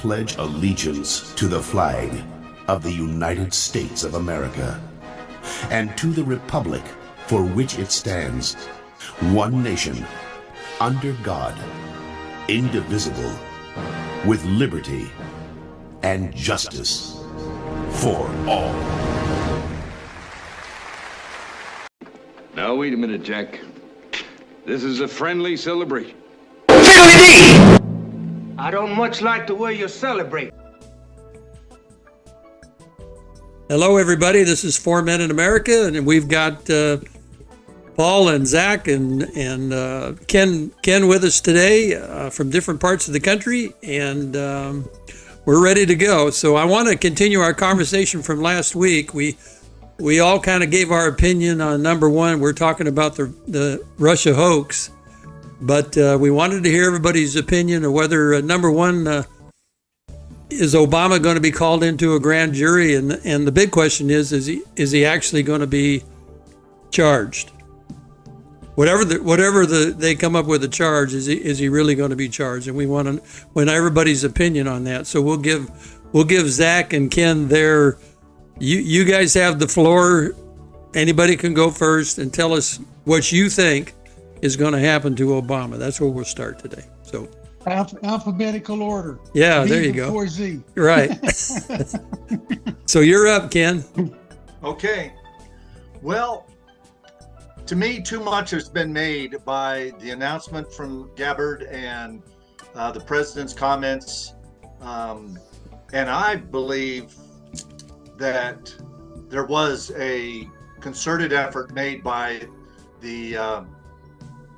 pledge allegiance to the flag of the United States of America and to the republic for which it stands, one nation, under God, indivisible, with liberty and justice for all. Now, wait a minute, Jack. This is a friendly celebration. I don't much like the way you celebrate. Hello, everybody. This is Four Men in America, and we've got Paul and Zack and Ken with us today from different parts of the country, and we're ready to go. So I want to continue our conversation from last week. We all kind of gave our opinion on number one. We're talking about the Russia hoax, but we wanted to hear everybody's opinion of whether number one, is Obama going to be called into a grand jury, and the big question is he actually going to be charged? Whatever they come up with a charge, is he really going to be charged? And we want everybody's opinion on that. So we'll give Zack and Ken their. You guys have the floor. Anybody can go first and tell us what you think is going to happen to Obama. That's where we'll start today. So alphabetical order. Yeah, B there you go. before Z. Right. So you're up, Ken. Okay. Well, to me, too much has been made by the announcement from Gabbard and the president's comments. And I believe that there was a concerted effort made by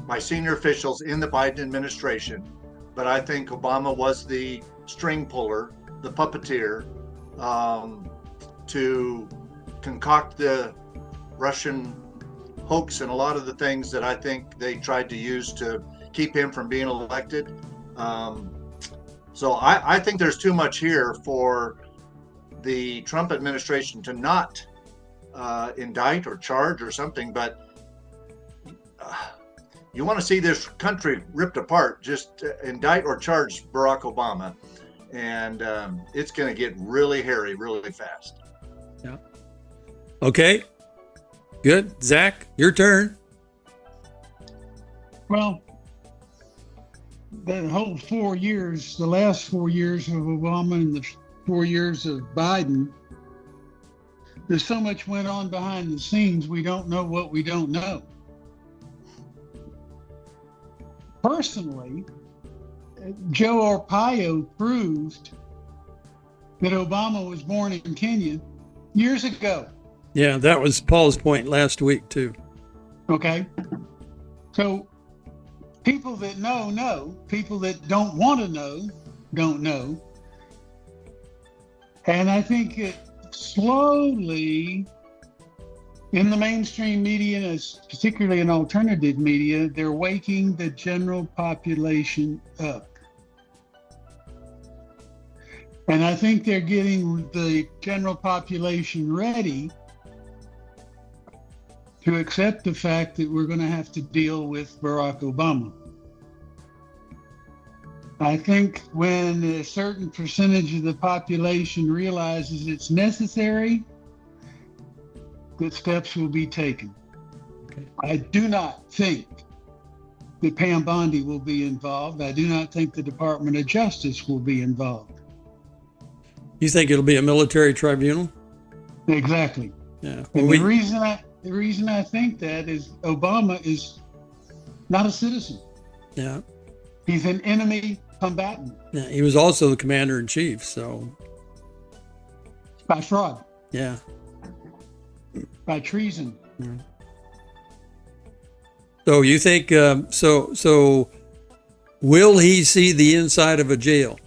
by senior officials in the Biden administration. But I think Obama was the string puller, the puppeteer, to concoct the Russian hoax and a lot of the things that I think they tried to use to keep him from being elected. So I think there's too much here for the Trump administration to not indict or charge or something, but you want to see this country ripped apart, just indict or charge Barack Obama, and it's going to get really hairy really fast. Yeah. Okay. Good. Zack, your turn. Well, the whole 4 years, the last 4 years of Obama and the 4 years of Biden, there's so much went on behind the scenes, we don't know what we don't know. Personally, Joe Arpaio proved that Obama was born in Kenya years ago. Yeah, that was Paul's point last week too. Okay. So people that know. People that don't want to know, don't know. And I think it slowly, in the mainstream media, and particularly in alternative media, they're waking the general population up. And I think they're getting the general population ready to accept the fact that we're going to have to deal with Barack Obama. I think when a certain percentage of the population realizes it's necessary, that steps will be taken. Okay. I do not think that Pam Bondi will be involved. I do not think the Department of Justice will be involved. You think it'll be a military tribunal? Exactly. Yeah. And the reason I think that is Obama is not a citizen. Yeah. He's an enemy combatant. Yeah. He was also the commander in chief, so. By fraud. Yeah. By treason. Yeah. So you think so will he see the inside of a jail?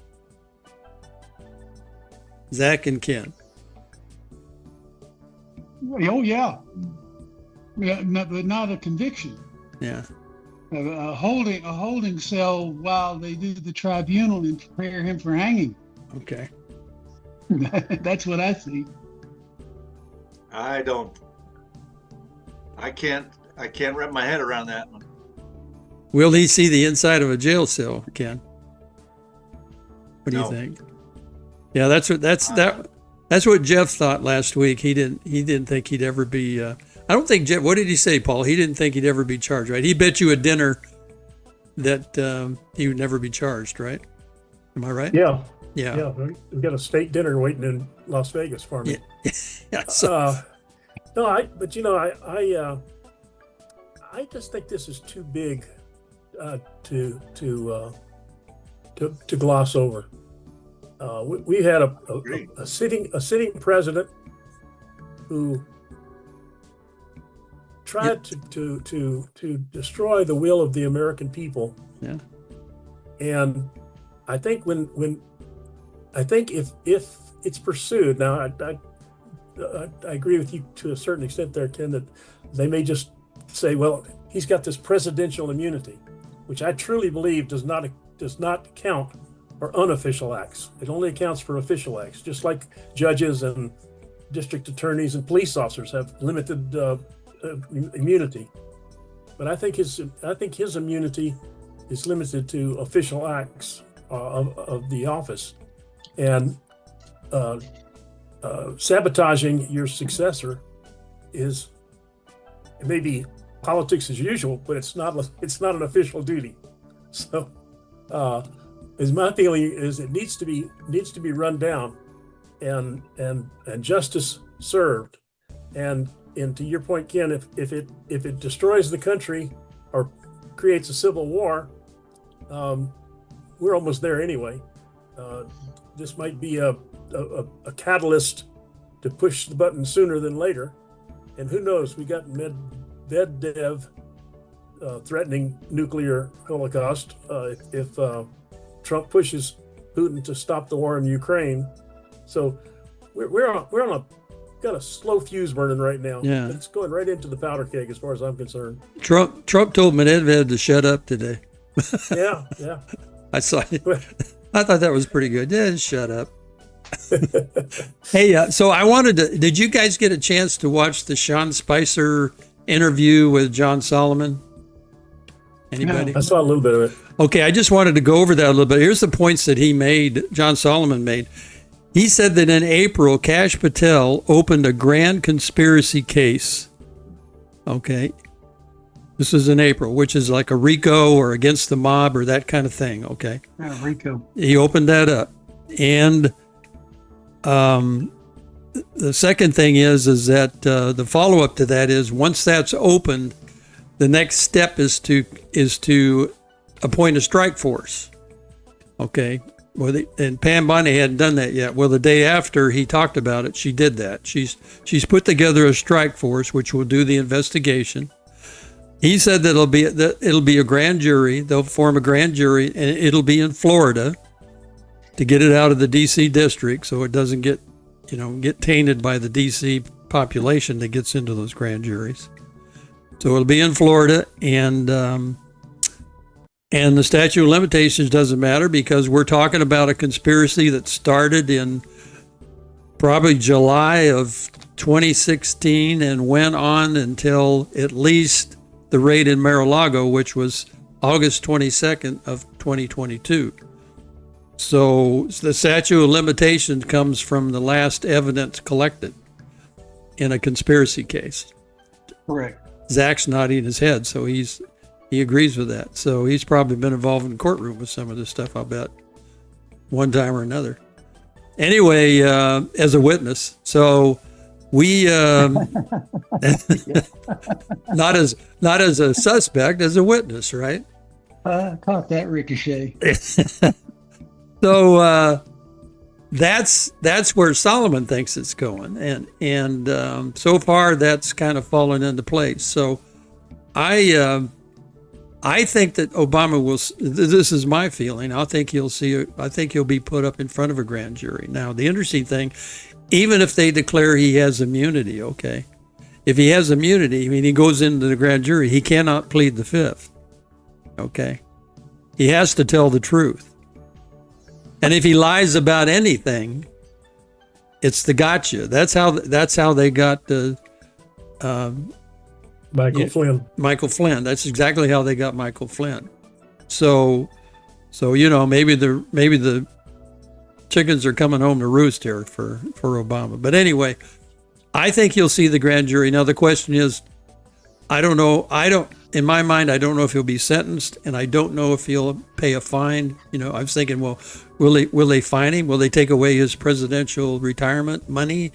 Zack and Ken. Oh yeah. Yeah, but not a conviction. Yeah. A holding cell while they do the tribunal and prepare him for hanging. Okay. That's what I see. I can't wrap my head around that one. Will he see the inside of a jail cell, Ken? What do No. you think? Yeah, that's what Jeff thought last week. He didn't think he'd ever be. I don't think Jeff. What did he say, Paul? He didn't think he'd ever be charged, right? He bet you a dinner that he would never be charged, right? Am I right? Yeah. Yeah. We've got a state dinner waiting in Las Vegas for me. Yeah. So, I just think this is too big to gloss over. We had a sitting president who tried to destroy the will of the American people. Yeah. And I think if it's pursued, now I agree with you to a certain extent there, Ken, that they may just say, well, he's got this presidential immunity, which I truly believe does not count for unofficial acts. It only accounts for official acts, just like judges and district attorneys and police officers have limited immunity. But I think his immunity is limited to official acts of the office, and sabotaging your successor is maybe politics as usual, but it's not an official duty. So, is my feeling is it needs to be run down, and justice served, and to your point, Ken, if it destroys the country or creates a civil war, we're almost there anyway. This might be a catalyst to push the button sooner than later, and who knows? We got Medvedev threatening nuclear holocaust if Trump pushes Putin to stop the war in Ukraine. So got a slow fuse burning right now. Yeah. It's going right into the powder keg as far as I'm concerned. Trump told Medvedev to shut up today. Yeah. I saw it. I thought that was pretty good. Yeah, just shut up. Hey, so I wanted to. Did you guys get a chance to watch the Sean Spicer interview with John Solomon? Anybody? I saw a little bit of it. Okay, I just wanted to go over that a little bit. Here's the points that he made. John Solomon made. He said that in April, Kash Patel opened a grand conspiracy case. Okay. This was in April, which is like a RICO or against the mob or that kind of thing. Okay. Yeah, RICO. He opened that up. And the second thing is that the follow-up to that is once that's opened, the next step is to appoint a strike force. Okay. Well, and Pam Bondi hadn't done that yet. Well, the day after he talked about it, she did that. She's put together a strike force which will do the investigation. He said that it'll be a grand jury. They'll form a grand jury, and it'll be in Florida to get it out of the D.C. district, so it doesn't get tainted by the D.C. population that gets into those grand juries. So it'll be in Florida, and the statute of limitations doesn't matter because we're talking about a conspiracy that started in probably July of 2016 and went on until at least the raid in Mar-a-Lago, which was August 22nd of 2022. So the statute of limitations comes from the last evidence collected in a conspiracy case. Correct. Zack's nodding his head, so he agrees with that. So he's probably been involved in the courtroom with some of this stuff, I'll bet, one time or another. Anyway, as a witness. So we not as a suspect, as a witness, right? Caught that ricochet. So that's where Solomon thinks it's going, and so far that's kind of fallen into place. So I think that Obama will. This is my feeling. I think he'll be put up in front of a grand jury. Now, the interesting thing, even if they declare he has immunity, okay, if he has immunity, I mean, he goes into the grand jury, he cannot plead the fifth. Okay, he has to tell the truth. And if he lies about anything, it's the gotcha. That's how they got the Michael Flynn. Michael Flynn. That's exactly how they got Michael Flynn. So maybe the chickens are coming home to roost here for Obama. But anyway, I think you'll see the grand jury. Now the question is, I don't know. In my mind, I don't know if he'll be sentenced, and I don't know if he'll pay a fine. I was thinking, well, will they fine him? Will they take away his presidential retirement money?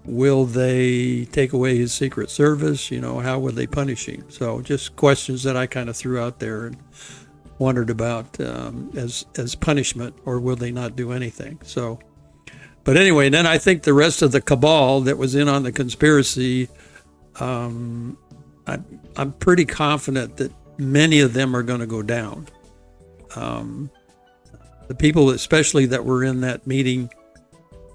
Will they take away his Secret Service? How would they punish him? So just questions that I kind of threw out there and wondered about as punishment, or will they not do anything? So, but anyway, then I think the rest of the cabal that was in on the conspiracy, I'm pretty confident that many of them are going to go down. The people, especially that were in that meeting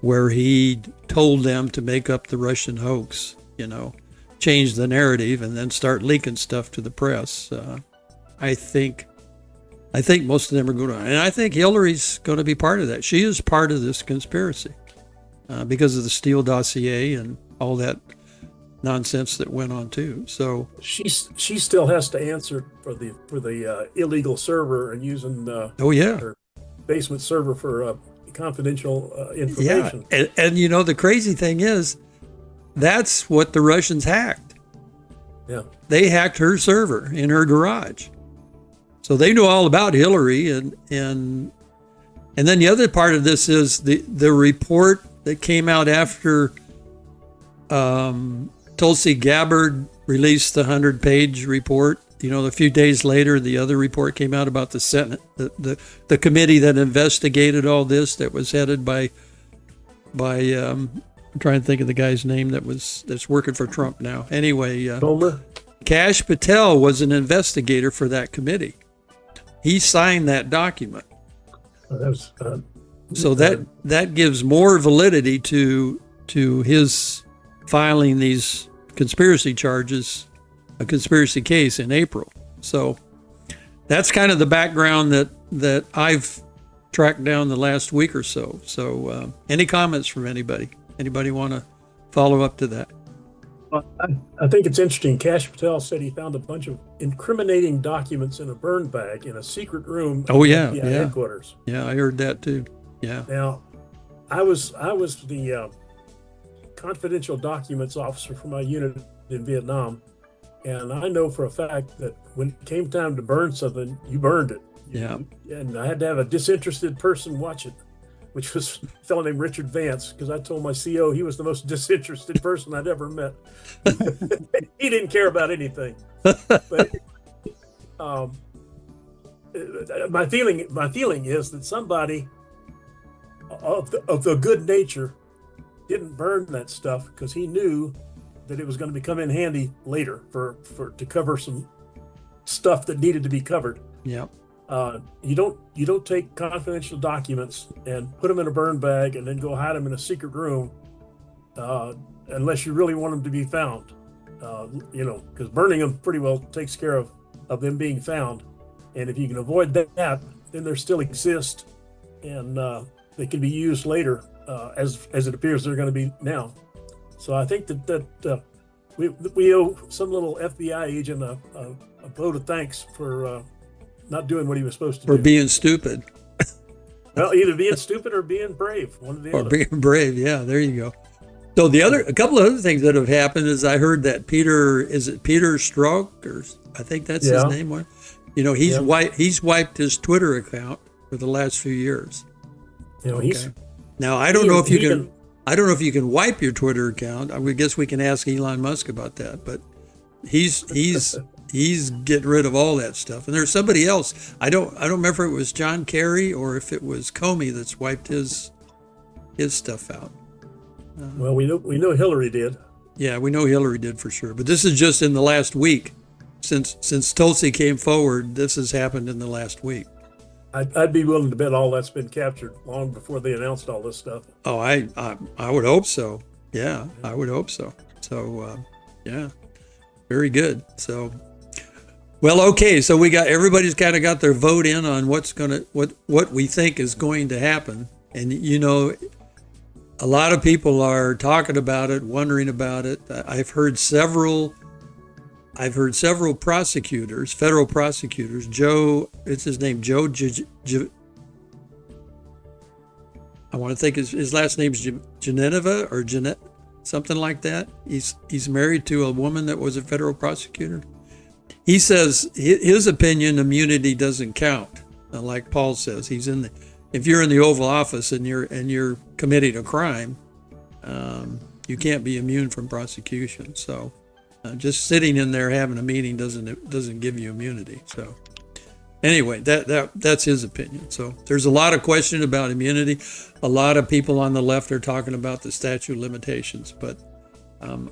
where he told them to make up the Russian hoax, change the narrative and then start leaking stuff to the press. I think most of them are going to, and I think Hillary's going to be part of that. She is part of this conspiracy because of the Steele dossier and all that nonsense that went on too. So she still has to answer for the illegal server and using her basement server for confidential information. Yeah, and the crazy thing is, that's what the Russians hacked. Yeah, they hacked her server in her garage, so they knew all about Hillary. And then the other part of this is the report that came out after Tulsi Gabbard released the 100-page report. A few days later, the other report came out about the Senate, the committee that investigated all this, that was headed by I'm trying to think of the guy's name that's working for Trump now. Anyway, Kash Patel was an investigator for that committee. He signed that document. So that gives more validity to his filing these conspiracy charges, a conspiracy case in April. So that's kind of the background that I've tracked down the last week or so. So any comments from anybody? Anybody want to follow up to that? Well, I think it's interesting. Kash Patel said he found a bunch of incriminating documents in a burn bag in a secret room. Oh yeah, at yeah. Headquarters. Yeah, I heard that too. Yeah. Now, I was the confidential documents officer for my unit in Vietnam, and I know for a fact that when it came time to burn something, you burned it. Yeah. And I had to have a disinterested person watch it, which was a fellow named Richard Vance, because I told my CO he was the most disinterested person I'd ever met. He didn't care about anything. But my feeling is that somebody of the good nature didn't burn that stuff because he knew that it was going to come in handy later to cover some stuff that needed to be covered. Yeah. You don't take confidential documents and put them in a burn bag and then go hide them in a secret room unless you really want them to be found. Because burning them pretty well takes care of them being found. And if you can avoid that, then they still exist and they can be used later as it appears they're going to be now. So I think that we owe some little FBI agent a vote of thanks for not doing what he was supposed to do. For being stupid. Well, either being stupid or being brave. One or the other. Or being brave. Yeah, there you go. So a couple of other things that have happened is I heard that Peter Strzok, or I think that's his name. He's wiped his Twitter account for the last few years. Now I don't know if you can. I don't know if you can wipe your Twitter account. I guess we can ask Elon Musk about that. But he's getting rid of all that stuff. And there's somebody else. I don't remember if it was John Kerry or if it was Comey that's wiped his stuff out. Well, we know Hillary did. Yeah, we know Hillary did for sure. But this is just in the last week. Since Tulsi came forward, this has happened in the last week. I'd be willing to bet all that's been captured long before they announced all this stuff. Oh, I would hope so. Yeah, I would hope so. So, yeah, very good. So, well, okay. So everybody's kind of got their vote in on what we think is going to happen, and a lot of people are talking about it, wondering about it. I've heard several prosecutors, federal prosecutors. Joe I want to think his last name's Geneva or Jeanette, something like that. He's married to a woman that was a federal prosecutor. He says his opinion, immunity doesn't count. Like Paul says, if you're in the Oval Office and you're committing a crime, you can't be immune from prosecution. So just sitting in there having a meeting doesn't give you immunity. So anyway, that's his opinion. So there's a lot of question about immunity. A lot of people on the left are talking about the statute of limitations, but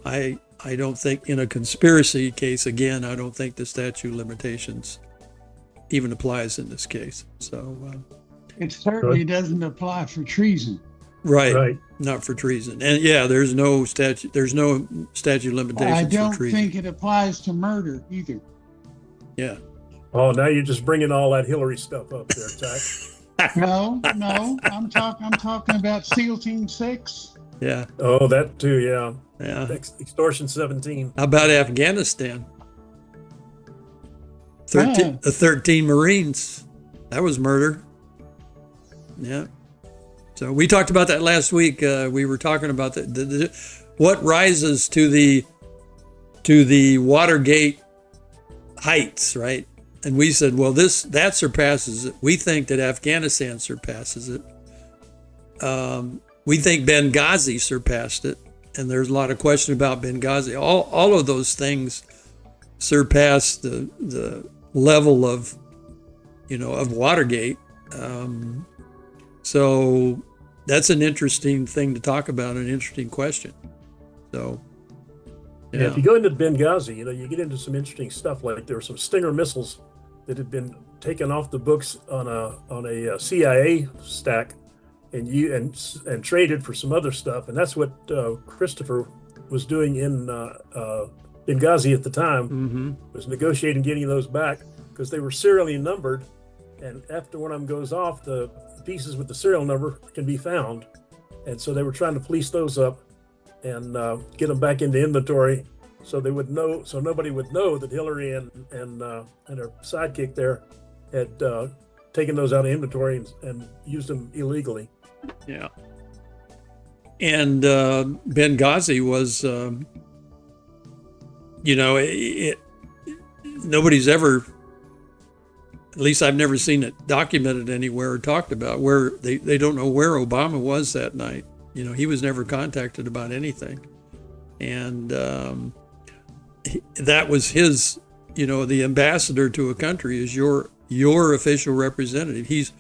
I don't think in a conspiracy case, again, I don't think the statute of limitations even applies in this case. So it certainly doesn't apply for treason. Right. Not for treason. And yeah, there's no statute of limitations I don't for treason. think it applies to murder either. Yeah. Oh, now you're just bringing all that Hillary stuff up there, Zack. No, I'm talking about SEAL Team 6. Yeah. Oh, that too, yeah. Yeah. Extortion 17. How about Afghanistan? 13 Marines. That was murder. Yeah. So we talked about that last week. We were talking about what rises to the Watergate heights, right? And we said, well, that surpasses it. We think that Afghanistan surpasses it. We think Benghazi surpassed it. And there's a lot of question about Benghazi. All of those things surpass the level of Watergate. So that's an interesting thing to talk about, an interesting question. So, yeah. If you go into Benghazi, you get into some interesting stuff. Like there were some Stinger missiles that had been taken off the books on a CIA stack and traded for some other stuff. And that's what Christopher was doing in Benghazi at the time, was negotiating getting those back because they were serially numbered. And after one of them goes off, the pieces with the serial number can be found. And so they were trying to police those up and get them back into inventory so they would know, so nobody would know that Hillary and her sidekick there had taken those out of inventory and used them illegally. Yeah. And Benghazi was, nobody's ever, at least I've never seen it documented anywhere or talked about, where they don't know where Obama was that night. He was never contacted about anything. And that was his, the ambassador to a country is your official representative.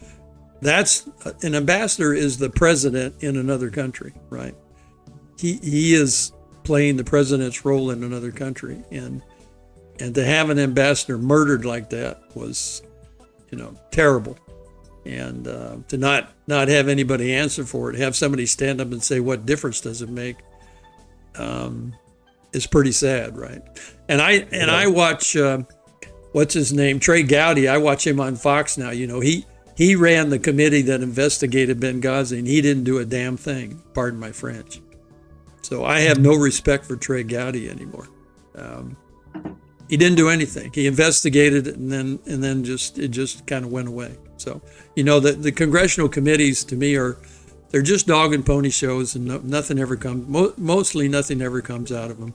An ambassador is the president in another country, right? He is playing the president's role in another country. And to have an ambassador murdered like that was, terrible. And to not have anybody answer for it, have somebody stand up and say, what difference does it make? Is pretty sad, right? And I watch, what's his name? Trey Gowdy. I watch him on Fox now. He ran the committee that investigated Benghazi, and he didn't do a damn thing. Pardon my French. So I have no respect for Trey Gowdy anymore. He didn't do anything. He investigated it, and then it just kind of went away. So the congressional committees to me they're just dog and pony shows, and nothing ever comes. Mostly nothing ever comes out of them.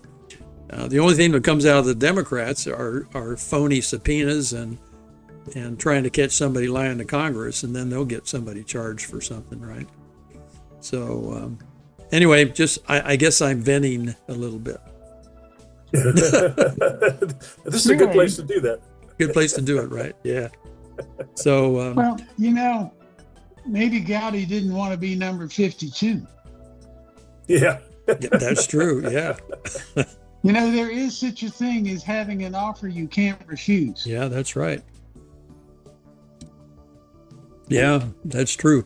The only thing that comes out of the Democrats are phony subpoenas and trying to catch somebody lying to Congress, and then they'll get somebody charged for something, right? So anyway, I guess I'm venting a little bit. This is a good place to do that. Good place to do it, right? Yeah. So well, maybe Gowdy didn't want to be number 52. Yeah. That's true. Yeah. There is such a thing as having an offer you can't refuse. Yeah, that's right. Yeah, that's true.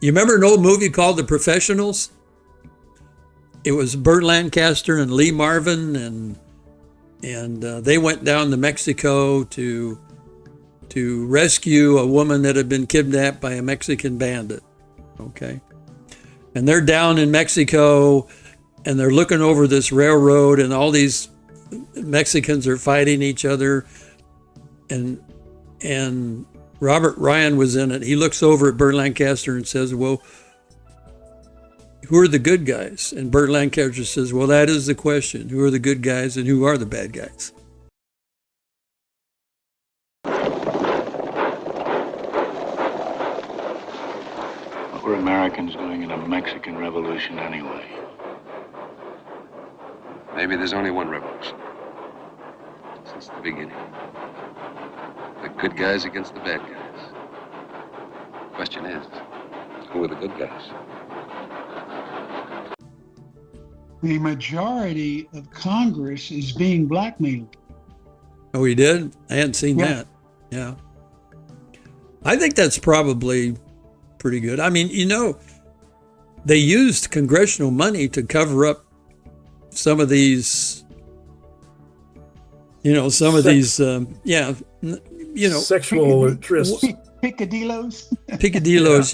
You remember an old movie called The Professionals? It was Burt Lancaster and Lee Marvin, and they went down to Mexico to rescue a woman that had been kidnapped by a Mexican bandit. Okay. And they're down in Mexico, and they're looking over this railroad, and all these Mexicans are fighting each other. And Robert Ryan was in it. He looks over at Burt Lancaster and says, well, who are the good guys? And Burt Lancaster says, well, that is the question. Who are the good guys and who are the bad guys? What were Americans doing in a Mexican revolution anyway? Maybe there's only one revolution. Since the beginning. The good guys against the bad guys. Question is, who are the good guys? The majority of Congress is being blackmailed. Oh, he did? I hadn't seen Yeah. that. Yeah. I think that's probably pretty good. I mean, they used congressional money to cover up some of these, Sexual interests. Picadillos. picadillos,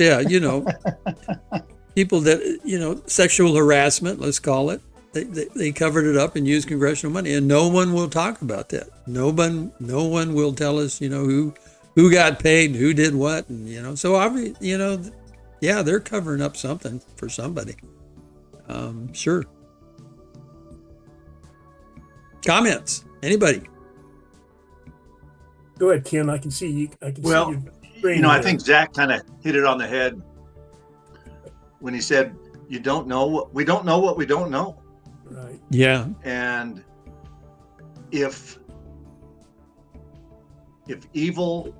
people that, sexual harassment, let's call it. They covered it up and used congressional money, and no one will talk about that. No one will tell us, who got paid and who did what, and so obviously, they're covering up something for somebody. Sure. Comments? Anybody? Go ahead, Ken. I can see you. Well, see you. I think Zack kind of hit it on the head when he said, we don't know what we don't know. Right. Yeah. And if evil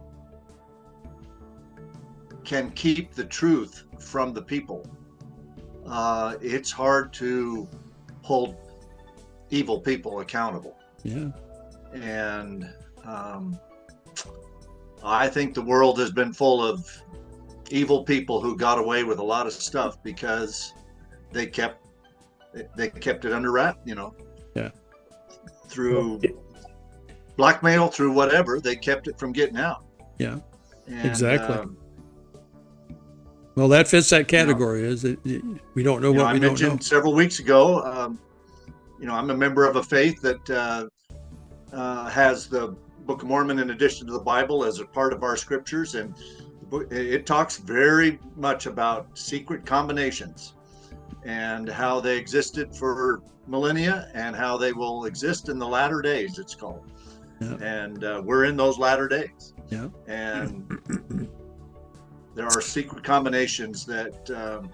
can keep the truth from the people, it's hard to hold evil people accountable. Yeah. And I think the world has been full of evil people who got away with a lot of stuff because they kept it under wrap, Yeah. Through blackmail, through whatever, they kept it from getting out. Yeah. And, Exactly. Well, that fits that category. Is it? We don't know what I we don't mentioned know. several weeks ago. I'm a member of a faith that has the Book of Mormon in addition to the Bible as a part of our scriptures, and it talks very much about secret combinations and how they existed for millennia and how they will exist in the latter days, it's called. Yeah. And we're in those latter days. Yeah. And there are secret combinations that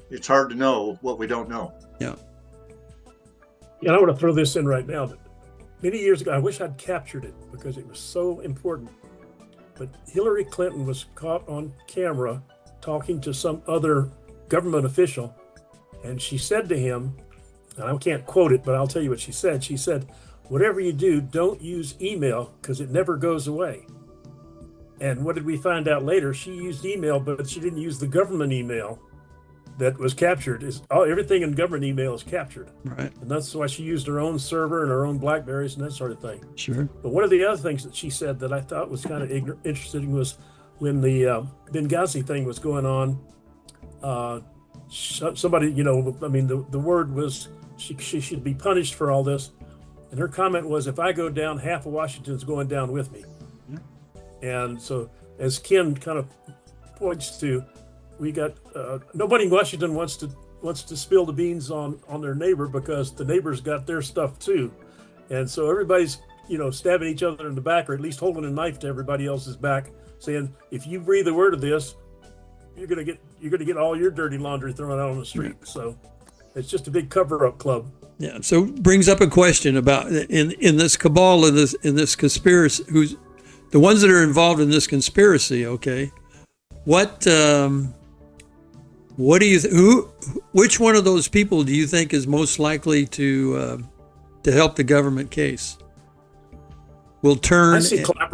it's hard to know what we don't know. Yeah. And I want to throw this in right now. Many years ago, I wish I'd captured it because it was so important. But Hillary Clinton was caught on camera talking to some other government official. And she said to him, and I can't quote it, but I'll tell you what she said. She said, whatever you do, don't use email because it never goes away. And what did we find out later? She used email, but she didn't use the government email that was captured. Everything in government email is captured. Right. And that's why she used her own server and her own Blackberries and that sort of thing. Sure. But one of the other ththings that she said that I thought was kind of interesting was when the Benghazi thing was going on, somebody, the word was she should be punished for all this. And her comment was, if I go down, half of Washington's going down with me. Yeah. And so as Ken kind of points to, we got nobody in Washington wants to spill the beans on their neighbor because the neighbor's got their stuff too, and so everybody's stabbing each other in the back, or at least holding a knife to everybody else's back, saying if you breathe a word of this, you're gonna get all your dirty laundry thrown out on the street. So it's just a big cover-up club. Yeah. So brings up a question about in this cabal, in this conspiracy, who's the ones that are involved in this conspiracy? Okay, what do you which one of those people do you think is most likely to help the government case? Will turn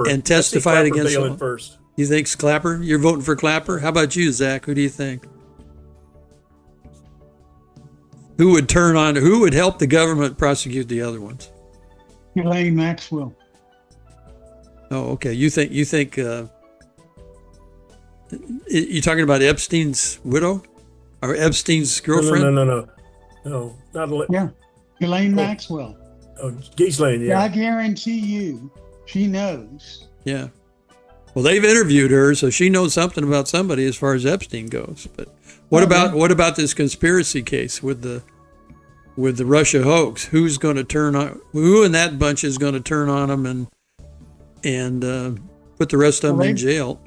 and testify against someone? First. You think Clapper? You're voting for Clapper? How about you, Zach? Who do you think? Who would help the government prosecute the other ones? Elaine Maxwell. Oh, okay. You think you're talking about Epstein's widow or Epstein's girlfriend? No, not Elaine. Yeah, Elaine Maxwell. Oh, Ghislaine, yeah. I guarantee you, she knows. Yeah. Well, they've interviewed her, so she knows something about somebody as far as Epstein goes. But What about this conspiracy case with the Russia hoax? Who's going to turn on? Who in that bunch is going to turn on them and put the rest of them in jail?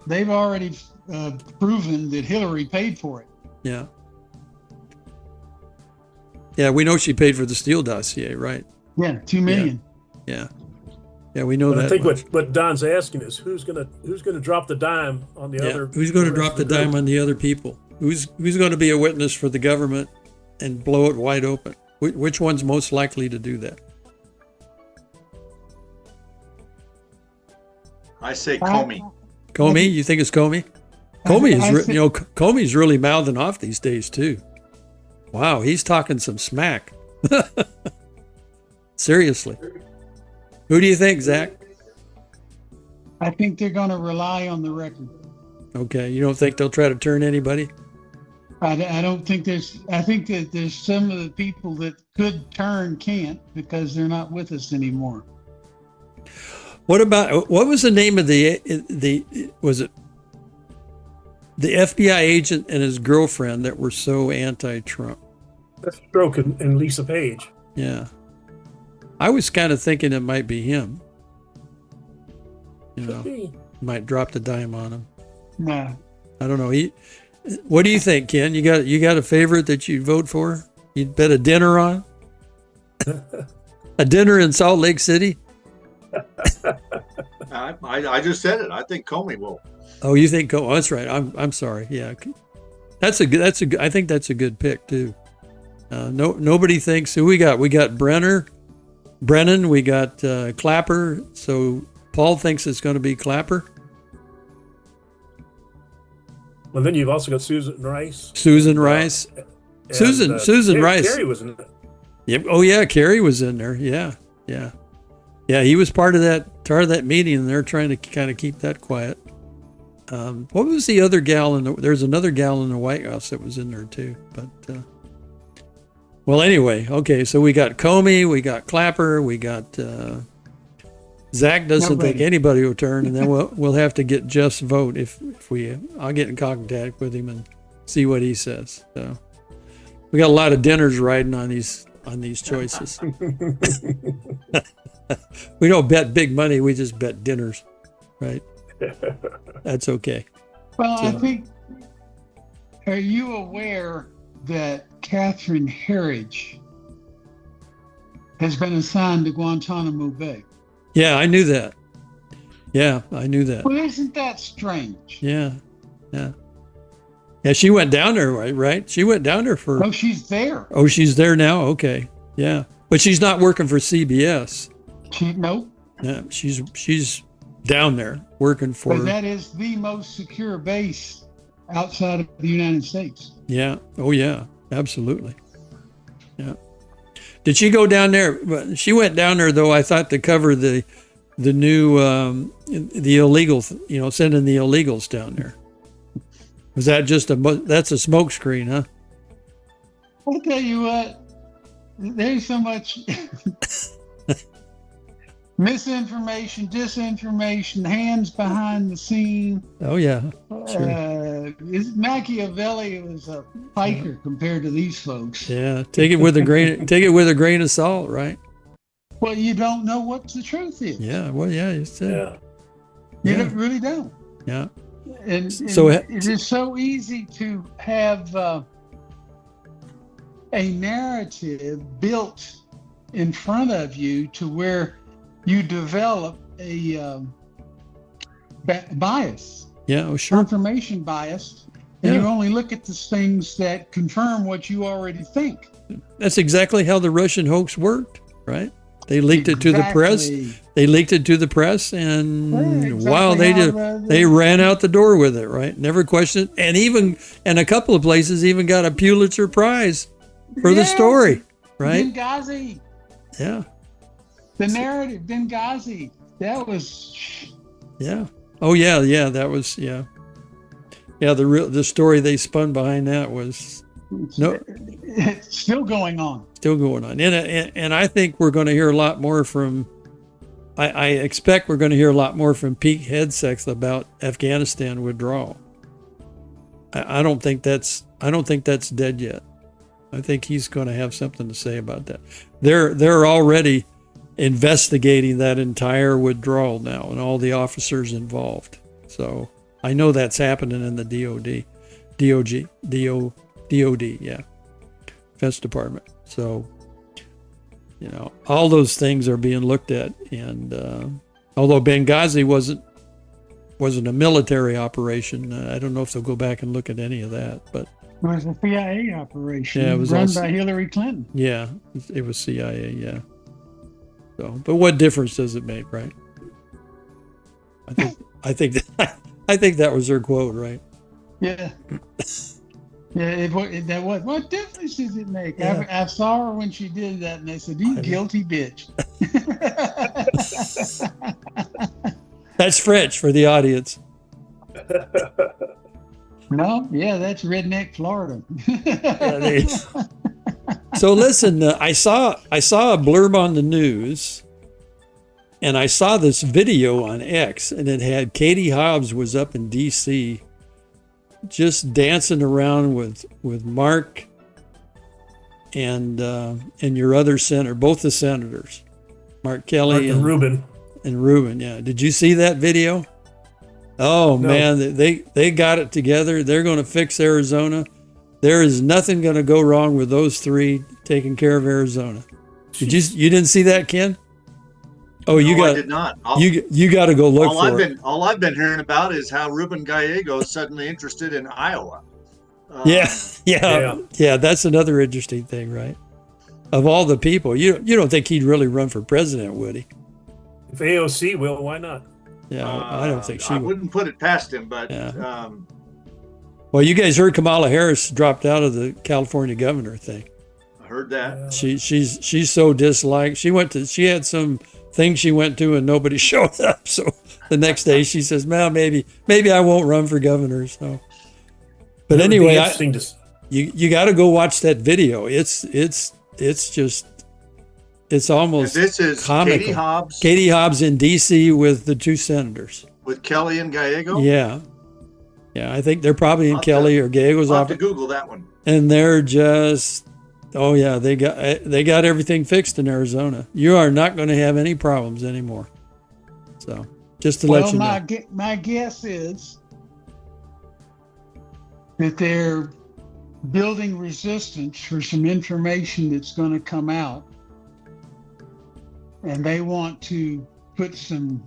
They've already proven that Hillary paid for it. Yeah. Yeah, we know she paid for the Steele dossier, right? Yeah, $2 million. Yeah. Yeah, we know But that. I think what Don's asking is who's gonna drop the dime on the other? Who's going to drop the dime on the other people? Who's going to be a witness for the government and blow it wide open? Which one's most likely to do that? I say Comey. Comey? You think it's Comey? Comey's really mouthing off these days too. Wow, he's talking some smack. Seriously. Who do you think, Zach? I think they're going to rely on the record. Okay, you don't think they'll try to turn anybody? I don't think I think that there's some of the people that could turn can't because they're not with us anymore. What was the name of was it the FBI agent and his girlfriend that were so anti-Trump? That's Stroke and Lisa Page. Yeah. I was kind of thinking it might be him. Might drop the dime on him. No. I don't know. What do you think, Ken? You got a favorite that you'd vote for? You'd bet a dinner on? A dinner in Salt Lake City? I just said it. I think Comey will. Oh, you think? Oh, that's right. I'm sorry. Yeah, I think that's a good pick too. Nobody thinks. Who we got? We got Brennan. We got Clapper. So Paul thinks it's going to be Clapper. Well, then you've also got Susan Rice. Susan Rice. Kerry was in it. Yep. Oh yeah, Kerry was in there. Yeah. He was part of that meeting, and they're trying to kind of keep that quiet. What was the other gal there's another gal in the White House that was in there too, but well, anyway, okay, so we got Comey, we got Clapper, we got Zack doesn't think anybody will turn, and then we'll have to get Jeff's vote I'll get in contact with him and see what he says. So we got a lot of dinners riding on these choices. We don't bet big money, we just bet dinners, right? That's okay. Well, I think, are you aware that Catherine Herridge has been assigned to Guantanamo Bay? Yeah, I knew that. Well, isn't that strange? Yeah. She went down there, right? She went down there for... Oh, she's there. Oh, she's there now? Okay. Yeah. But she's not working for CBS. Nope. Yeah, she's down there working for... But that is the most secure base outside of the United States. Yeah. Oh, yeah. Absolutely. Yeah. Did she go down there? She went down there, though, I thought, to cover the new, the illegal, sending the illegals down there. Was that that's a smoke screen, huh? I'll tell you what, there's so much misinformation, disinformation, hands behind the scene. Oh, yeah. Sure. Machiavelli was a piker compared to these folks. Yeah, take it with a grain of salt, right? Well, you don't know what the truth is. Yeah, well, yeah, you really don't. Yeah. And so it is so easy to have a narrative built in front of you to where you develop a bias. Yeah, oh, sure. Confirmation bias. And you only look at the things that confirm what you already think. That's exactly how the Russian hoax worked, right? They leaked it to the press. They leaked it to the press, and wow, they ran out the door with it, right? Never questioned, and a couple of places even got a Pulitzer Prize for the story, right? Benghazi. Yeah. The narrative, Benghazi. That was. Yeah. Oh yeah. That was yeah. The story they spun behind that was it's still going on. And I think we're going to hear a lot more from. I expect we're going to hear a lot more from Pete Hegseth about Afghanistan withdrawal. I don't think that's dead yet. I think he's going to have something to say about that. They're already investigating that entire withdrawal now and all the officers involved. So I know that's happening in the DOD, yeah, Defense Department. So, you know, all those things are being looked at. And although Benghazi wasn't a military operation, I don't know if they'll go back and look at any of that. But It was a CIA operation Yeah, it was run also- by Hillary Clinton. yeah, it was CIA, yeah. So, but what difference does it make, right? I think that was her quote, right? Yeah. Yeah, what difference does it make? Yeah. I saw her when she did that, and they said, "You guilty bitch." That's French for the audience. No, yeah, that's redneck Florida. So listen, I saw a blurb on the news, and I saw this video on X, and it had Katie Hobbs was up in D.C. just dancing around with Mark and your other senator, both the senators, Mark Kelly and Rubin. And Rubin, yeah. Did you see that video? Oh No. man, they got it together. They're going to fix Arizona. There is nothing going to go wrong with those three taking care of Arizona. You didn't see that, Ken? Oh, I did not. You got to go look for it. All I've been hearing about is how Ruben Gallego is suddenly interested in Iowa. Yeah. That's another interesting thing, right? Of all the people, you don't think he'd really run for president, would he? If AOC will, why not? Yeah, I don't think she I would. wouldn't put it past him, but Yeah. Well, you guys heard Kamala Harris dropped out of the California governor thing. I heard that. She's so disliked. She had some thing she went to and nobody showed up. So the next day she says, "Well, maybe I won't run for governor." So, but anyway, you got to go watch that video. It's almost And this is comical. Katie Hobbs in D.C. with the two senators. with Kelly and Gallego. Yeah. I think they're probably in Kelly or Gallego's I'll have to office, Google that one. and they're just, oh yeah, they got everything fixed in Arizona. You are not going to have any problems anymore. So just to let you know. My guess is that they're building resistance for some information that's going to come out, and they want to put some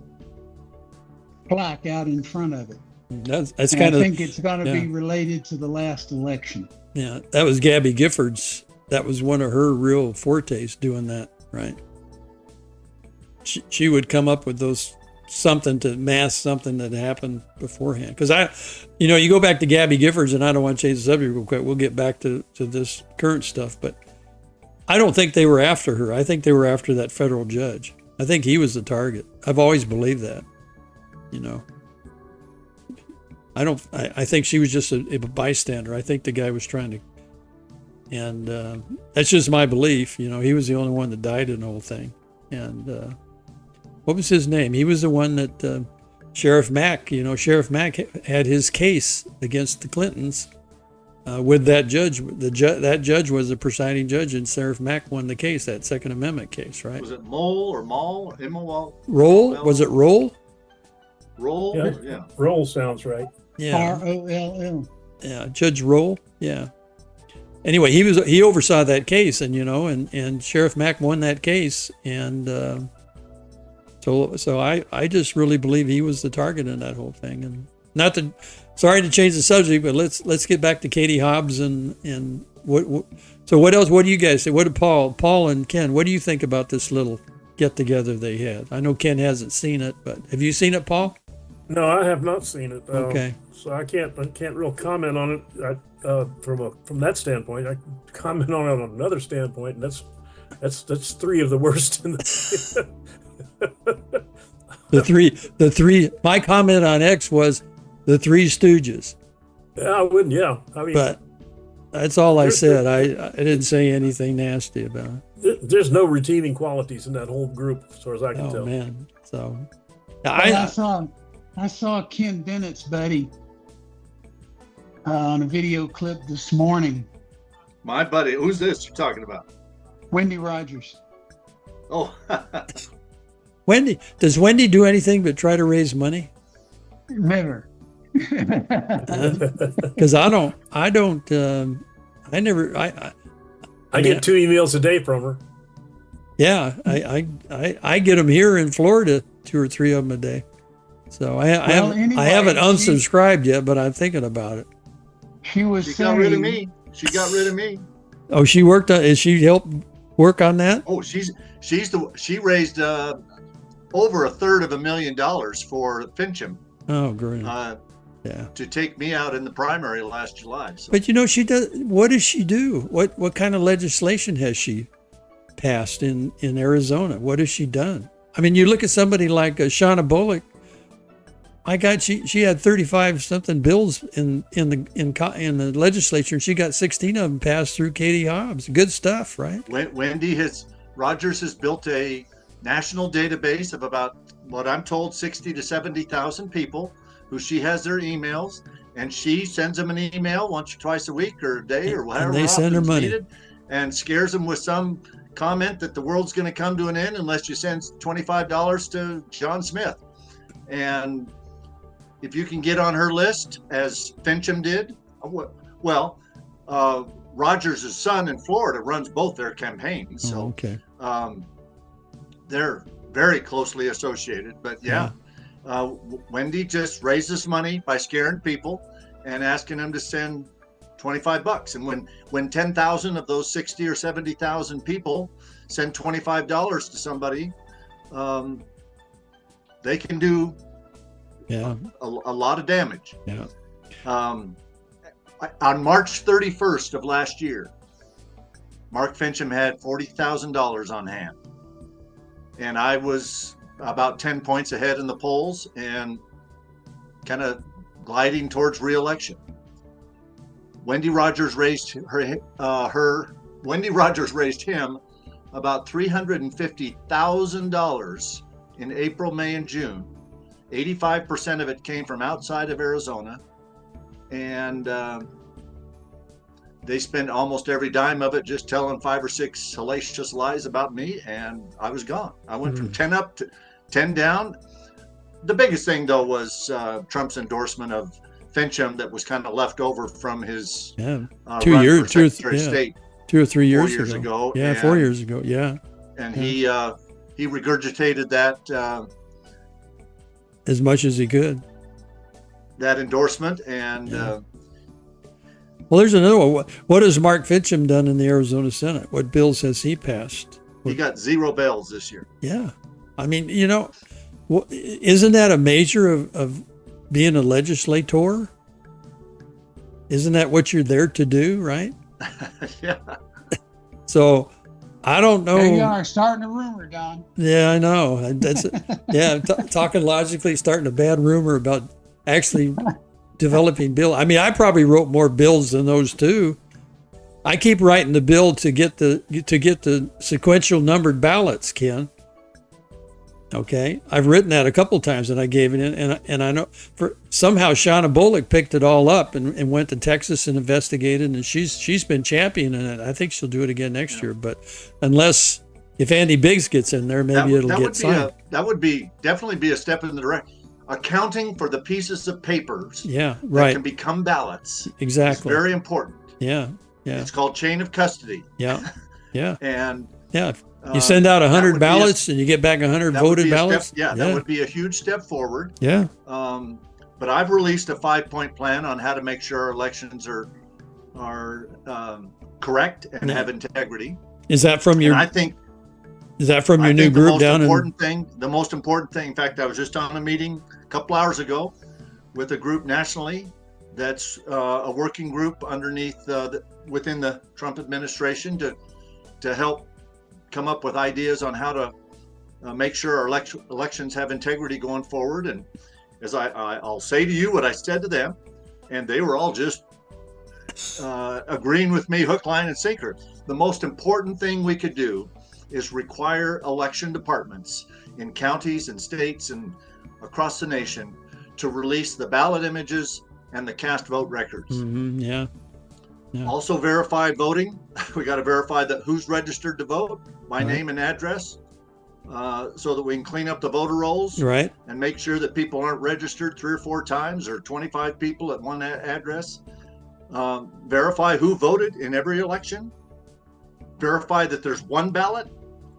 plaque out in front of it. That's And kind of. I think it's going to be related to the last election. Yeah, that was Gabby Giffords. That was one of her real fortes doing that, right? She would come up with those something to mask something that happened beforehand. Because you go back to Gabby Giffords, and I don't want to change the subject real quick. We'll get back to this current stuff, but I don't think they were after her. I think they were after that federal judge. I think he was the target. I've always believed that. I think she was just a bystander. I think the guy was trying to, and that's just my belief. He was the only one that died in the whole thing. And what was his name? He was the one that Sheriff Mack, Sheriff Mack had his case against the Clintons with that judge. That judge was the presiding judge, and Sheriff Mack won the case, that Second Amendment case, right? Was it Mole or Mall or Immowal? Roll? Was it Roll? Roll? Yeah. Roll sounds right. Yeah. ROLL. Yeah, Judge Roll. Yeah. Anyway, he oversaw that case, and and Sheriff Mack won that case, and so I just really believe he was the target in that whole thing. And not to, sorry to change the subject, but let's get back to Katie Hobbs and what. So what else? What do you guys say? What did Paul and Ken? What do you think about this little get together they had? I know Ken hasn't seen it, but have you seen it, Paul? No, I have not seen it. Okay. So I can't real comment on it from that standpoint. I can comment on it on another standpoint, and that's three of the worst. The three. My comment on X was the Three Stooges. Yeah, I wouldn't. Yeah, I mean, but that's all I said. I didn't say anything nasty about it. There's no redeeming qualities in that whole group, as far as I can tell. Oh man, so I saw Ken Bennett's buddy on a video clip this morning. My buddy, who's this you're talking about? Wendy Rogers. Oh, Wendy, does Wendy do anything but try to raise money? Never. Because I get 2 emails a day from her. Yeah, I get them here in Florida, 2 or 3 of them a day. So I haven't unsubscribed yet, but I'm thinking about it. She got rid of me. She got rid of me. Oh, she worked on. Is she helped work on that? Oh, she raised over $250,000 for Fincham. Oh, great. Yeah. To take me out in the primary last July. So. But she does. What does she do? What kind of legislation has she passed in Arizona? What has she done? I mean, you look at somebody like Shauna Bullock. She had 35 something bills in the legislature, and she got 16 of them passed through Katie Hobbs. Good stuff, right? Rogers has built a national database of about, what I'm told, 60 to 70,000 people who she has their emails, and she sends them an email once or twice a week or a day or whatever. And they send her money needed, and scares them with some comment that the world's going to come to an end unless you send $25 to John Smith. And if you can get on her list, as Fincham did, well, Rogers' son in Florida runs both their campaigns, so okay. They're very closely associated. But Wendy just raises money by scaring people and asking them to send $25. And when 10,000 of those 60 or 70,000 people send $25 to somebody, they can do a lot of damage. Yeah. On March 31st of last year, Mark Fincham had $40,000 on hand, and I was about 10 points ahead in the polls and kind of gliding towards re-election. Wendy Rogers raised him about $350,000 in April, May, and June. 85% of it came from outside of Arizona, and they spent almost every dime of it just telling 5 or 6 salacious lies about me, and I was gone. I went from 10 up to 10 down. The biggest thing, though, was Trump's endorsement of Fincham that was kind of left over from his 2 or 3 years ago. Yeah, 4 years ago. Yeah. And he regurgitated that as much as he could. That endorsement, and well, there's another one. What has Mark Fincham done in the Arizona Senate? What bills has he passed? He got 0 bills this year. Yeah. I mean, isn't that a measure of being a legislator? Isn't that what you're there to do, right? Yeah. So I don't know. There you are, starting a rumor, Don. Yeah, I know. That's talking logically, starting a bad rumor about actually developing bill. I mean, I probably wrote more bills than those two. I keep writing the bill to get the sequential numbered ballots, Ken. Okay, I've written that a couple times, and I gave it in, and I know somehow Shauna Bullock picked it all up and went to Texas and investigated, and she's been championing it. I think she'll do it again next year, but if Andy Biggs gets in there, maybe it'll get signed. That would definitely be a step in the direction. Accounting for the pieces of papers that can become ballots. Exactly. It's very important. Yeah. It's called chain of custody. Yeah. And you send out 100 ballots and you get back 100 voted ballots. That would be a huge step forward. Yeah. But I've released a 5-point plan on how to make sure our elections are correct and have integrity. Is that from your? I think. Is that from your new group down in? The most important thing. In fact, I was just on a meeting a couple hours ago with a group nationally that's a working group underneath within the Trump administration to help come up with ideas on how to make sure our elections have integrity going forward. And as I'll say to you what I said to them, and they were all just agreeing with me hook, line, and sinker. The most important thing we could do is require election departments in counties and states and across the nation to release the ballot images and the cast vote records. Yeah. Also verified voting. We got to verify that who's registered to vote by name and address, so that we can clean up the voter rolls Right. and make sure that people aren't registered 3 or 4 times or 25 people at one address. Verify who voted in every election. Verify that there's one ballot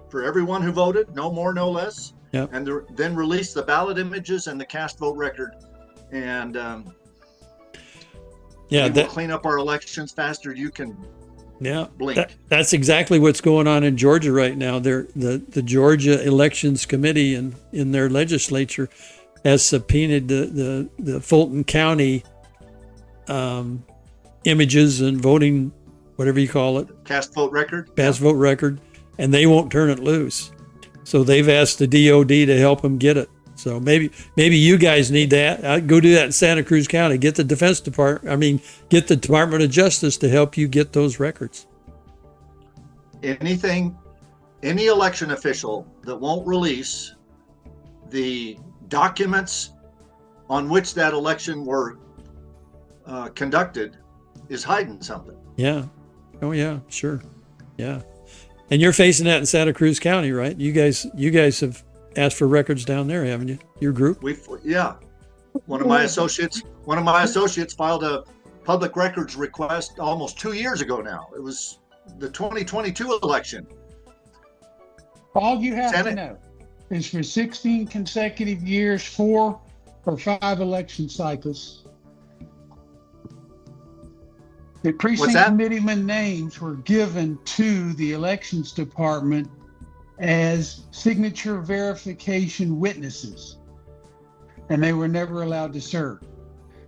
for everyone who voted, no more, no less. Yep. And then release the ballot images and the cast vote record. And we'll clean up our elections faster. You can blink. That's exactly what's going on in Georgia right now. The Georgia Elections Committee in their legislature has subpoenaed the Fulton County images and voting, whatever you call it. Cast vote record. Vote record, and they won't turn it loose. So they've asked the DOD to help them get it. So maybe you guys need that. I'd go do that in Santa Cruz County. Get the get the Department of Justice to help you get those records. Any election official that won't release the documents on which that election were conducted is hiding something. Yeah. Oh yeah, sure. Yeah. And you're facing that in Santa Cruz County, right? You guys have asked for records down there, haven't you? Your group? One of my associates filed a public records request almost 2 years ago now. It was the 2022 election. All you have to know is for 16 consecutive years, 4 or 5 election cycles, the precinct committeeman names were given to the elections department as signature verification witnesses, and they were never allowed to serve.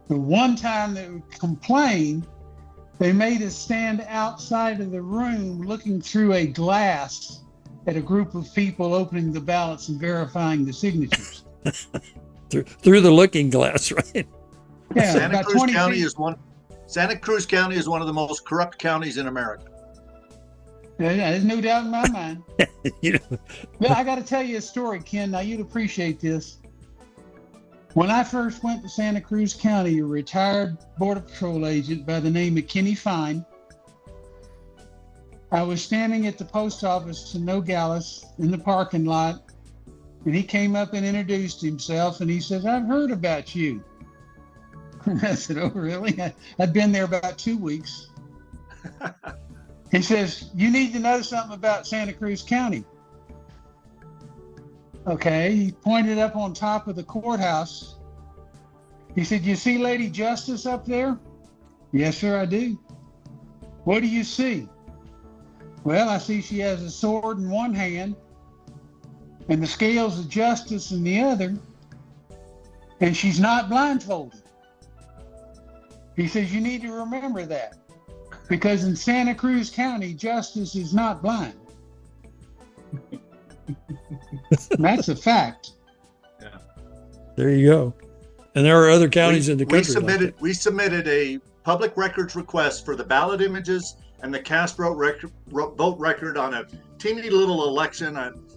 The one time they complained, they made us stand outside of the room looking through a glass at a group of people opening the ballots and verifying the signatures. through the looking glass, right? Yeah, Santa Cruz County is one of the most corrupt counties in America. Yeah, there's no doubt in my mind. Well, I got to tell you a story, Ken. Now, you'd appreciate this. When I first went to Santa Cruz County, a retired Border Patrol agent by the name of Kenny Fine, I was standing at the post office in Nogales in the parking lot, and he came up and introduced himself, and he says, "I've heard about you." And I said, "Oh, really?" I'd been there about 2 weeks. He says, "You need to know something about Santa Cruz County." Okay, he pointed up on top of the courthouse. He said, "You see Lady Justice up there?" "Yes, sir, I do." "What do you see?" "Well, I see she has a sword in one hand and the scales of justice in the other, and she's not blindfolded." He says, "You need to remember that, because in Santa Cruz County, justice is not blind." That's a fact. Yeah. There you go. And there are other counties in the country. We submitted a public records request for the ballot images and the cast vote record on a teeny little election. I'm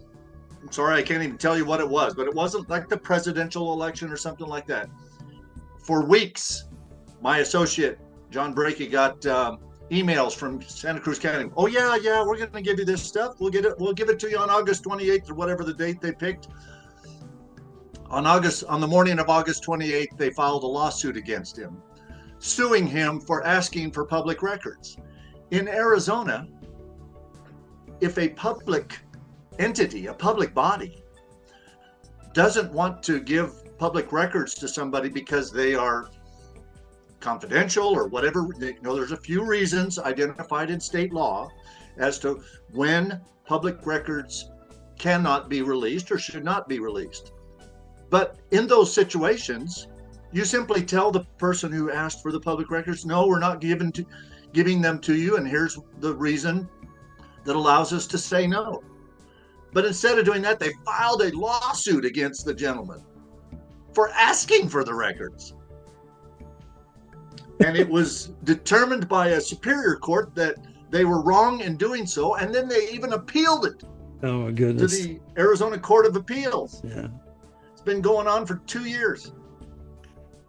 sorry, I can't even tell you what it was, but it wasn't like the presidential election or something like that. For weeks, my associate, John Brakey, got emails from Santa Cruz County. "Oh yeah, we're going to give you this stuff. We'll give it to you on August 28th or whatever the date they picked." On the morning of August 28th, they filed a lawsuit against him, suing him for asking for public records. In Arizona, if a public entity, a public body, doesn't want to give public records to somebody because they are confidential or whatever, there's a few reasons identified in state law as to when public records cannot be released or should not be released. But in those situations, you simply tell the person who asked for the public records, "No, we're not giving them to you, and here's the reason that allows us to say no." But instead of doing that, they filed a lawsuit against the gentleman for asking for the records. And it was determined by a superior court that they were wrong in doing so, and then they even appealed it Oh my goodness. to the Arizona Court of Appeals. Yeah. It's been going on for 2 years.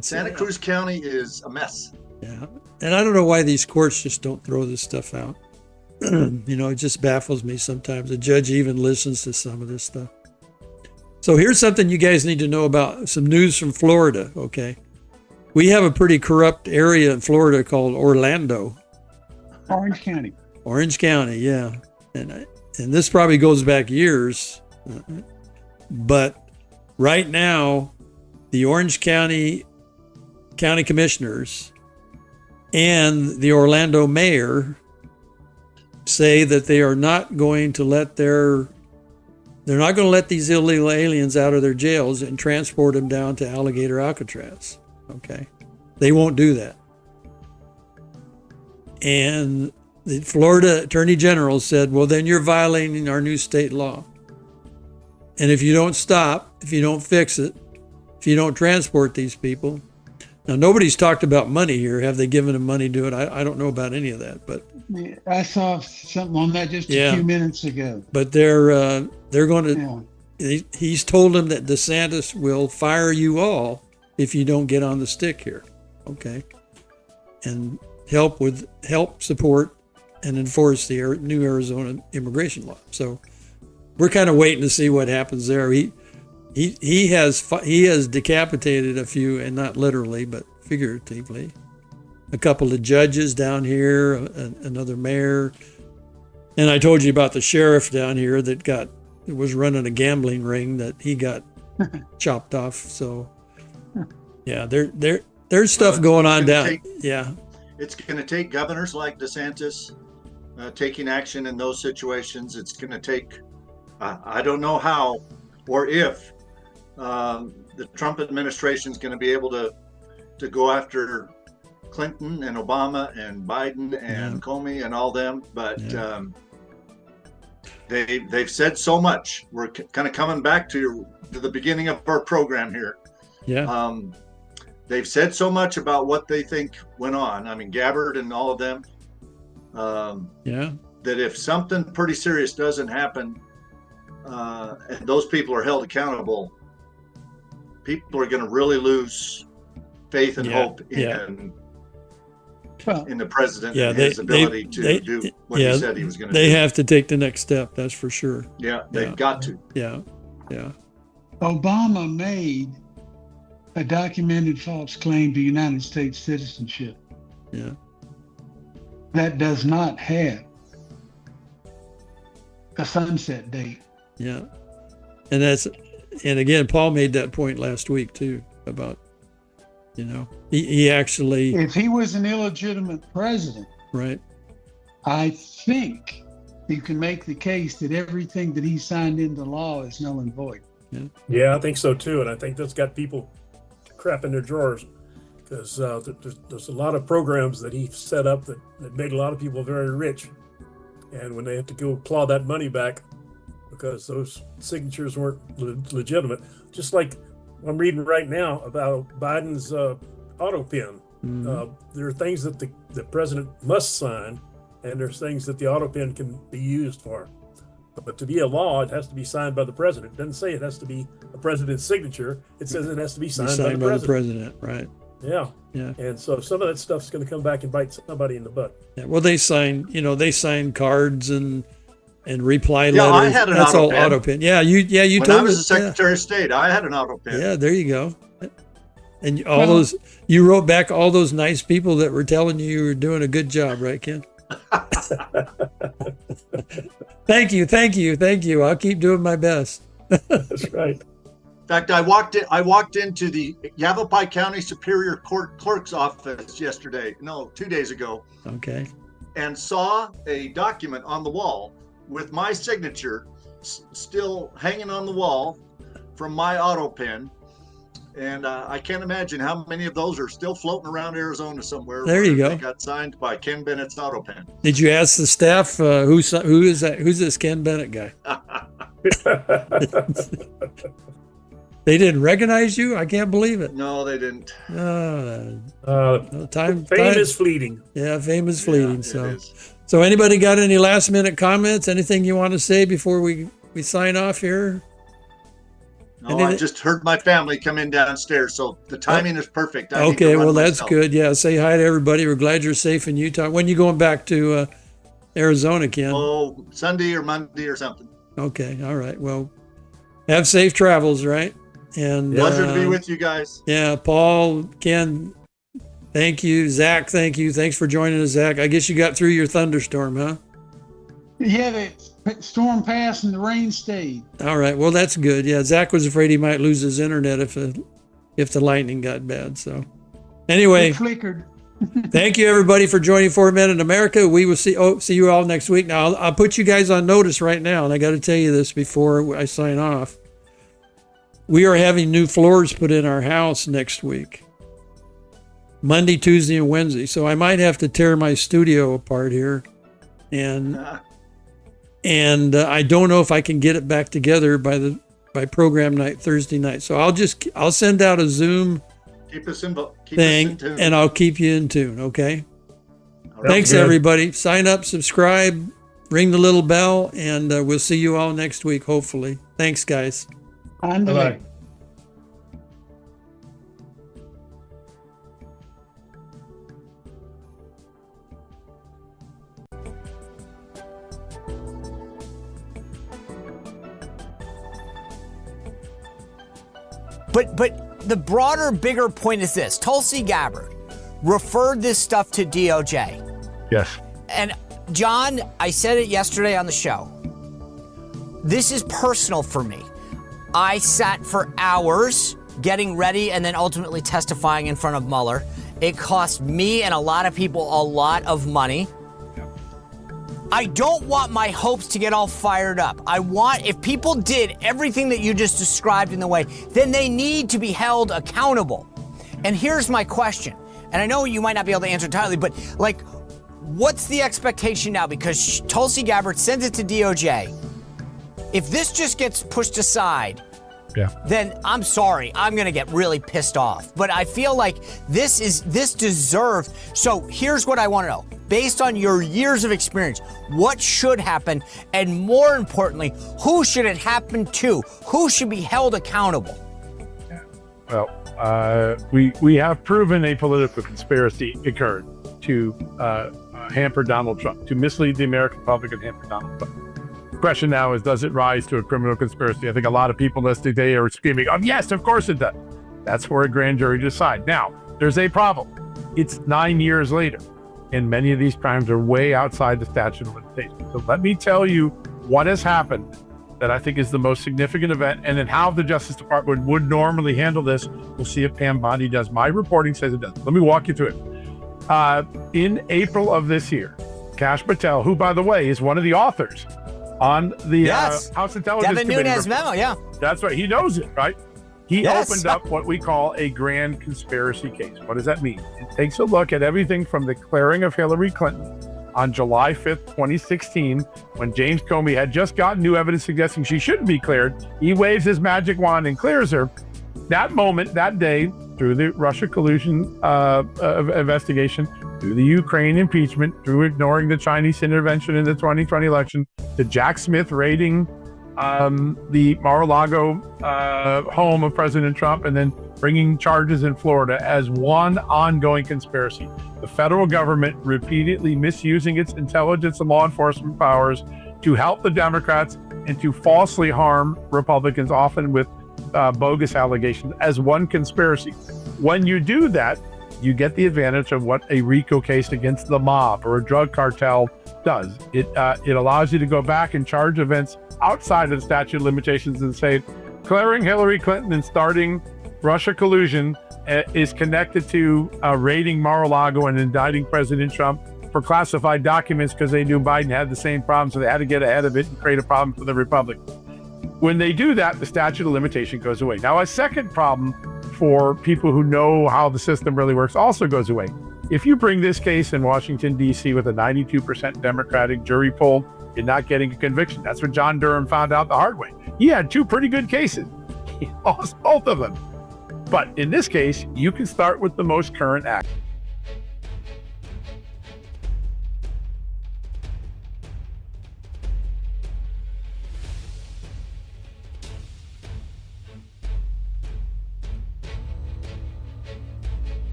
Santa Cruz County is a mess. Yeah. And I don't know why these courts just don't throw this stuff out. It just baffles me sometimes. A judge even listens to some of this stuff. So here's something you guys need to know about, some news from Florida, okay? We have a pretty corrupt area in Florida called Orlando. Orange County. Orange County, yeah. And this probably goes back years. But right now, the Orange County commissioners and the Orlando mayor say that they are not going to let they're not going to let these illegal aliens out of their jails and transport them down to Alligator Alcatraz. Okay. They won't do that. And the Florida Attorney General said, well, then you're violating our new state law. And if you don't stop, if you don't fix it, if you don't transport these people. Now, nobody's talked about money here. Have they given them money to do it? I don't know about any of that, but I saw something on that just a few minutes ago. But they're going to. Yeah. He's told them that DeSantis will fire you all if you don't get on the stick here, okay, and help support and enforce the new Arizona immigration law. So we're kind of waiting to see what happens there. He has decapitated a few, and not literally, but figuratively, a couple of judges down here, another mayor. And I told you about the sheriff down here that was running a gambling ring that he got chopped off. So yeah, there's stuff going on down. It's going to take governors like DeSantis taking action in those situations. It's going to take, I don't know how or if the Trump administration is going to be able to go after Clinton and Obama and Biden and Comey and all them, but they've said so much. We're kind of coming back to the beginning of our program here. Yeah. They've said so much about what they think went on. I mean, Gabbard and all of them. That if something pretty serious doesn't happen, and those people are held accountable, people are going to really lose faith and hope in the president and his ability to do what he said he was going to do. They have to take the next step, that's for sure. Yeah, they've got to. Yeah. Obama made a documented false claim to United States citizenship. Yeah. That does not have a sunset date. Yeah. And again, Paul made that point last week too about, he actually. If he was an illegitimate president, right, I think you can make the case that everything that he signed into law is null and void. Yeah, I think so too. And I think that's got people crap in their drawers, because there's a lot of programs that he set up that made a lot of people very rich. And when they have to go claw that money back because those signatures weren't legitimate, just like I'm reading right now about Biden's auto pen. There are things that the president must sign, and there's things that the auto pen can be used for. But to be a law, it has to be signed by the president. It doesn't say it has to be a president's signature. It says it has to be signed by the president. Right. Yeah. And so some of that stuff's going to come back and bite somebody in the butt. Yeah. Well, they sign cards and reply letters. I had an That's auto all pen. auto pen. Yeah, you when told I was me. the Secretary of State, I had an auto pen. Yeah, there you go. And you wrote back all those nice people that were telling you were doing a good job, right, Ken? Thank you. I'll keep doing my best. That's right. In fact, I walked into the Yavapai County Superior Court clerk's office 2 days ago. Okay. And saw a document on the wall with my signature still hanging on the wall from my auto pen. And I can't imagine how many of those are still floating around Arizona somewhere. There you go. They got signed by Ken Bennett's auto pen. Did you ask the staff who is that? Who's this Ken Bennett guy? They didn't recognize you? I can't believe it. No, they didn't. Fame is fleeting. Yeah, fame is fleeting. Yeah, so anybody got any last minute comments? Anything you want to say before we sign off here? No, I just heard my family come in downstairs, so the timing is perfect. I need to Okay, run well, that's myself. good. Yeah, say hi to everybody. We're glad you're safe in Utah. When you going back to Arizona, Ken? Oh, Sunday or Monday or something. Okay, all right. Well, have safe travels, right? And Pleasure to be with you guys. Yeah, Paul, Ken, thank you. Zack, thank you. Thanks for joining us, Zack. I guess you got through your thunderstorm, huh? Yeah, the storm passed and the rain stayed. All right. Well, that's good. Yeah, Zack was afraid he might lose his internet if the lightning got bad. So, anyway, It flickered. thank you everybody for joining 4 Men in America. We will see you all next week. Now, I'll put you guys on notice right now, and I got to tell you this before I sign off. We are having new floors put in our house next week, Monday, Tuesday, and Wednesday. So I might have to tear my studio apart here, and I don't know if I can get it back together by program night Thursday night. So I'll send out a Zoom Keep us in tune. and I'll keep you in tune. Okay. All right. Thanks everybody. Sign up, subscribe, ring the little bell, and we'll see you all next week. Hopefully. Thanks, guys. Bye. But the broader, bigger point is this. Tulsi Gabbard referred this stuff to DOJ. Yes. And John, I said it yesterday on the show. This is personal for me. I sat for hours getting ready and then ultimately testifying in front of Mueller. It cost me and a lot of people a lot of money. I don't want my hopes to get all fired up. I want, if people did everything that you just described in the way, then they need to be held accountable. And here's my question. And I know you might not be able to answer entirely, but like, what's the expectation now? Because Tulsi Gabbard sends it to DOJ. If this just gets pushed aside, then I'm sorry, I'm gonna get really pissed off. But I feel like this deserves, so here's what I wanna know. Based on your years of experience, what should happen? And more importantly, who should it happen to? Who should be held accountable? Well, we have proven a political conspiracy occurred to hamper Donald Trump, to mislead the American public and hamper Donald Trump. The question now is, does it rise to a criminal conspiracy? I think a lot of people listening today are screaming, oh, yes, of course it does. That's for a grand jury to decide. Now, there's a problem. It's 9 years later, and many of these crimes are way outside the statute of limitations. So let me tell you what has happened that I think is the most significant event, and then how the Justice Department would normally handle this. We'll see if Pam Bondi does. My reporting says it does. Let me walk you through it. In April of this year, Kash Patel, who, by the way, is one of the authors on the House Intelligence Devin Committee Nunes memo, yeah. That's right. He knows it, right? He opened up what we call a grand conspiracy case. What does that mean? It takes a look at everything from the clearing of Hillary Clinton on July 5th, 2016, when James Comey had just gotten new evidence suggesting she shouldn't be cleared. He waves his magic wand and clears her. That moment, that day, through the Russia collusion investigation, through the Ukraine impeachment, through ignoring the Chinese intervention in the 2020 election, to Jack Smith raiding the Mar-a-Lago home of President Trump, and then bringing charges in Florida as one ongoing conspiracy. The federal government repeatedly misusing its intelligence and law enforcement powers to help the Democrats and to falsely harm Republicans, often with bogus allegations, as one conspiracy. When you do that, you get the advantage of what a RICO case against the mob or a drug cartel does. It allows you to go back and charge events outside of the statute of limitations and say, clearing Hillary Clinton and starting Russia collusion is connected to raiding Mar-a-Lago and indicting President Trump for classified documents because they knew Biden had the same problem, so they had to get ahead of it and create a problem for the Republicans. When they do that, the statute of limitation goes away. Now, a second problem for people who know how the system really works also goes away. If you bring this case in Washington, D.C. with a 92% Democratic jury poll, you're not getting a conviction. That's what John Durham found out the hard way. He had two pretty good cases. He lost both of them. But in this case, you can start with the most current act.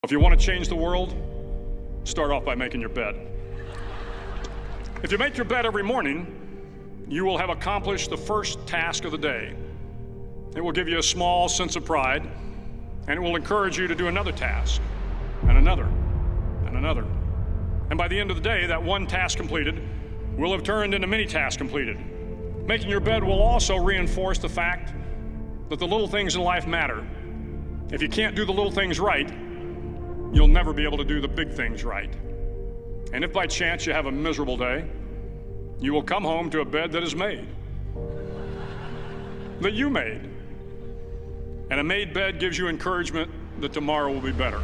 If you want to change the world, start off by making your bed. If you make your bed every morning, you will have accomplished the first task of the day. It will give you a small sense of pride, and it will encourage you to do another task, and another, and another. And by the end of the day, that one task completed will have turned into many tasks completed. Making your bed will also reinforce the fact that the little things in life matter. If you can't do the little things right, you'll never be able to do the big things right. And if by chance you have a miserable day, you will come home to a bed that is made, that you made. And a made bed gives you encouragement that tomorrow will be better.